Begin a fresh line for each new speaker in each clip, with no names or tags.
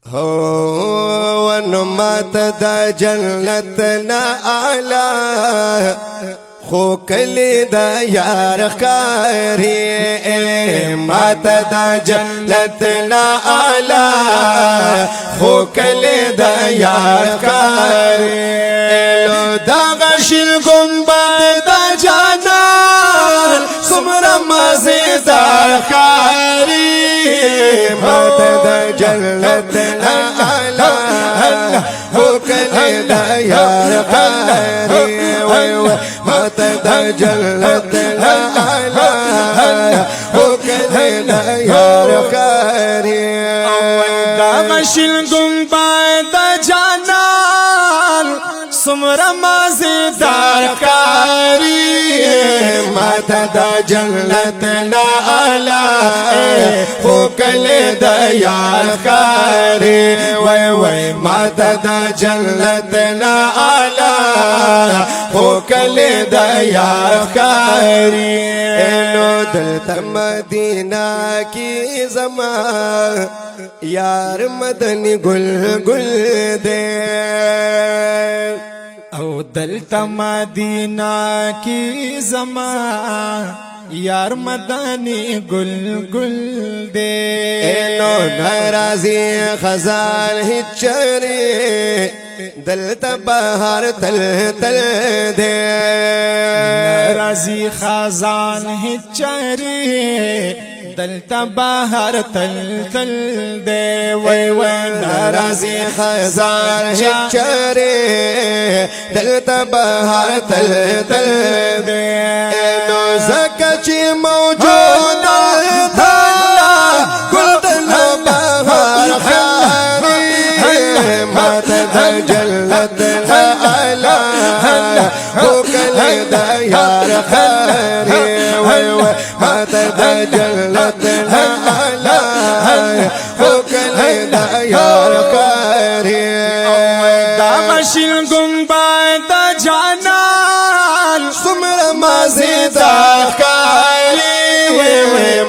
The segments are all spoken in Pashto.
هو نمات دا جنتنا آلا خو کلی دا یار خاری مات دا جنتنا آلا خو کلی دا یار خاری لو دا غشل گنبد دا جانان سمرا مزیدار خاری مات دا جنتنا آلا خو کلی دا یار خاری مات دا جنتنا آلا خو کلی دا یار خاری
دا غشل گنبد دا جانان سمرا مزیدار خاری
مات دا جنتنا آلا خو کلی دا یار خاری وای وای مات دا جنتنا آلا خو کلی دا یار خاری نو دلتا مدینہ کی زمان یار مدنی گل گل دے
او دلتا مدینہ کی زمان یار مدانی گل گل دے
نو ناراضی خزان ہی چری دلتا بہار تل تل دے
ناراضی خزان ہی چری دلتا بہار تل تل دے وی وی
ناراضی خزان ہی چری دلتا بہار تل تل دے نو زکچی موجود دلتا گل دلو بہار خاری مات دا جنتنا آلا خو کلی دا یار خاری مات دا جنتنا آلا خو کلی دا یار خاری
دا غشل گنبد دا جانان
سمر مزیدار خاری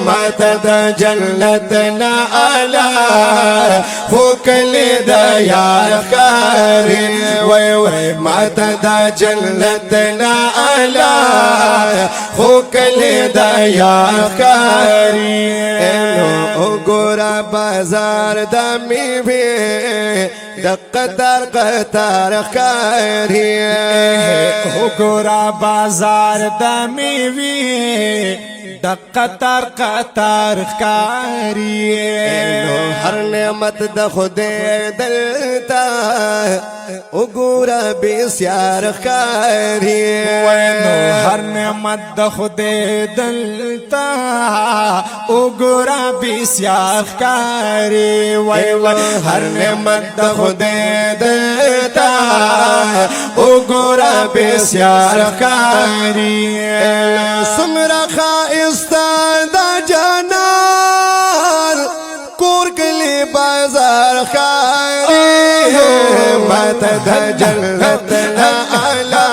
مات دا جنتنا آلا خو کلی دا یار خاری وای وای مات دا جنتنا آلا خو کلی دا یار خاری نو گورا بازار دا میوی دا قطار قطار خاری
گورا بازار دا میوی دا قطار قطار خاری
ہر نعمت دا خدے دلتا اگورا بسیار خاری
ہر نعمت دا خدے دلتا اگورا بسیار خاری
ہر نعمت دا خدے دلتا اگورا بسیار خاری سمرا خائستان دا جانان کور کلی بازار خاری مات دا جنتنا آلا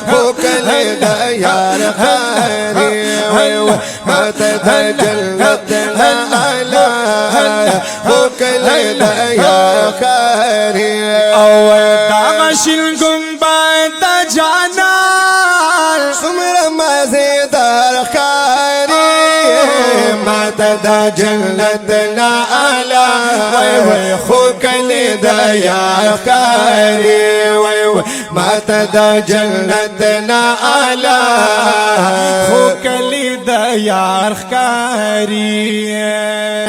خو کلی دا یار خاری مات دا جنتنا آلا خو کلی دا یار خاری
دا غشل گنبد دا جانان
سمر مزیدار خاری مات دا جنتنا آلا خو کلی دا یار خاری مات دا جنتنا آلا
خو کلی دا یار خاری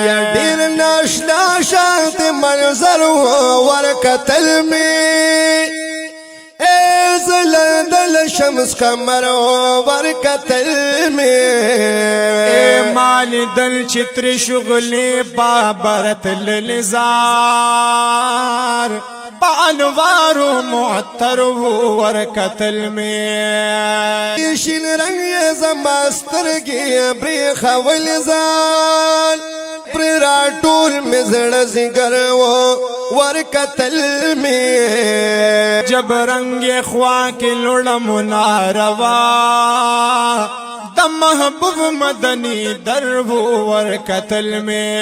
یا دیر ناشنا شانت منظر ورکتل میں دل شمس قمر ورکتل میں
مال دل چتر شغلی بابرت للزار بانوار معطر ورکتل میں
شین رنگ زماستر کی بریخ ولزان پر راٹول مزڑ زگر ورکتل میں
جب رنگ خوا کے لڑ مناروا د محبوب مدنی دربو ورکتل میں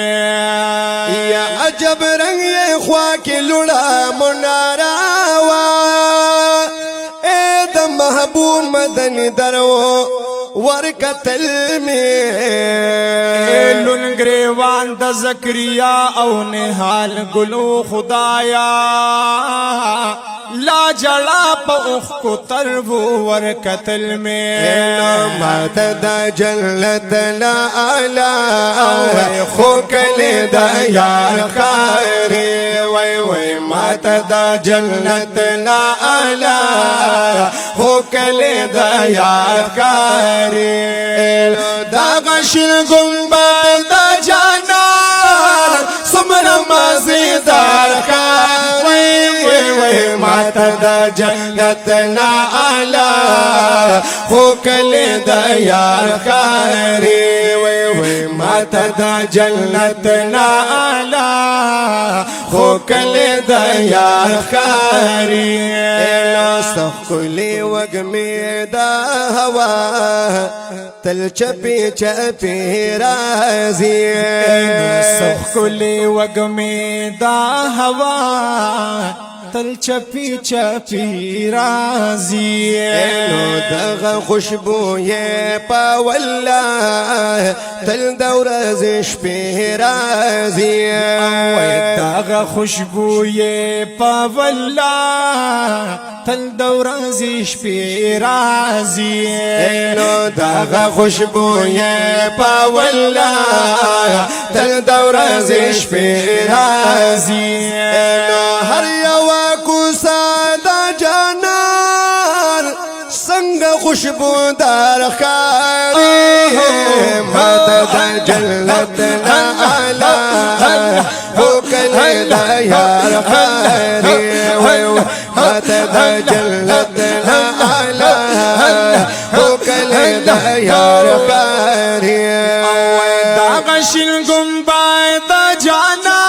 یا عجب رنگ یہ خواہ کی لڑا منارا وا اے د محبوب مدنی درو ورکتل میں
لن گریوان د زکریا او نحال گلو خدایا لا جڑا پا اخ کو تربو ورکتل میں
مات دا جلت لا آلا خوکل دا یار خاری وی وی مات دا جلت لا آلا خوکل دا یار خاری دا غشن گمبا دا جانا سمر مازیدار خاری ماتا دا جنت نا آلا خوکل دا یار خاری وی وی ماتا دا جنت نا آلا خوکل دا یار خاری سخکلی وگمی دا ہوا تل چپی چپی رازی
سخکلی وگمی دا ہوا تل چپی چپی رازی
دغ خوشبو یہ پاولا تل دورزش پی رازی
دغ خوشبو یہ پاولا تل دورزش پی رازی
دغ خوشبو یہ پاولا تل دورزش پی رازی ہر یوا سادا جانان سنگ خوشبو دار خاری مات دا جلت لا آلا خوکل دا یار خاری مات دا جلت لا آلا خوکل دا یار خاری
دا غشن گمبای دا جانا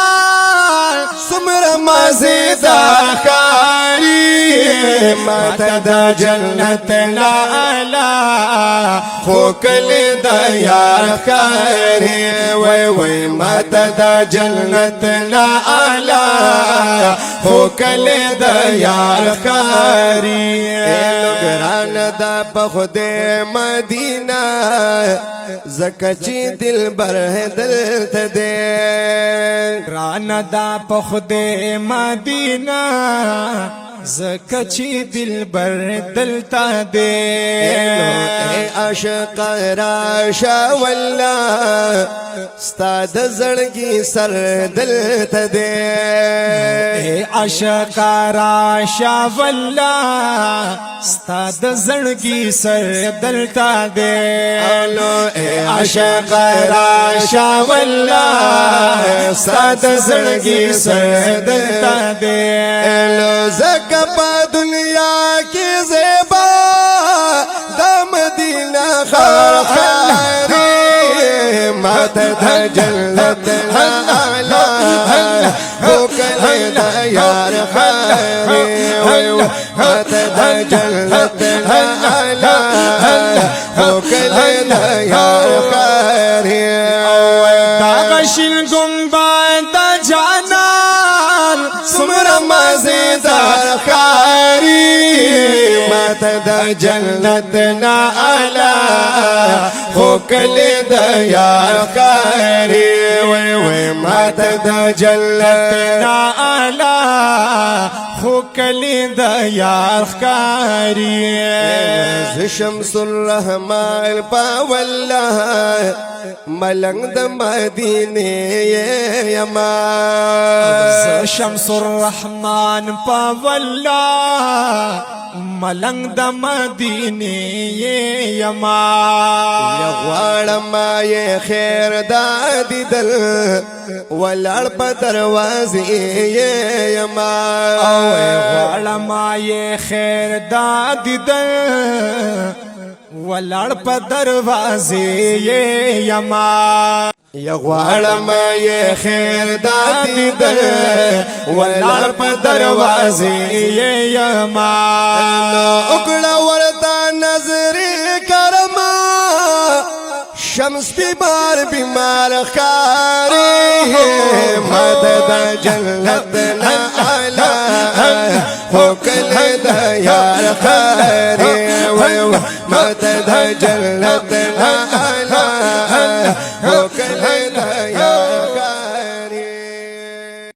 سمر مازیدار خاری ماتا دا جنت لا آلا خوکل دا یار خاری وی وی ماتا دا جنت لا آلا خوکل دا یار خاری گران دا پخود مدینہ زکچی دل بر دل تدے
رانا دا پخود مدینہ زکچی دل بر دلتا دے
اے عاشق راشا واللہ ستاد زڑگی سر دل تدے
اے عاشق راشا واللہ ستاد زڑگی سر دلتا دے
اے عاشق راشا واللہ ستاد زڑگی سر دلتا دے زکپا دنیا کی زیبا دا مدینہ خاری مات دا جلت لا آلا خوکل دا یار خاری مات دا جلت لا آلا خوکل دا یار خاری
دا غشن گمبا دا جانا
سمر مازیدار خاری ماتا دا جنت نا آلا خوکل دا یار خاری وی وی ماتا دا جنت نا آلا خوکل دا یار خاری شمس الرحمن پاواللہ ملنگ دا مدینے یما
شمس الرحمن پاولا ملنگ دا مدینے یما
یغوارم یہ خیر دادی دل ولڑ پا دروازی یما
یغوارم یہ خیر دادی دل ولڑ پا دروازی یما
یغوارم یہ خیر دادی دل ولڑ پا دروازی یما اکڑا ورطا نظر کرما شمس بیمار خاری مدد جنت لالا ہو کل دیار خاری مدد جنت لالا ہو کل دیار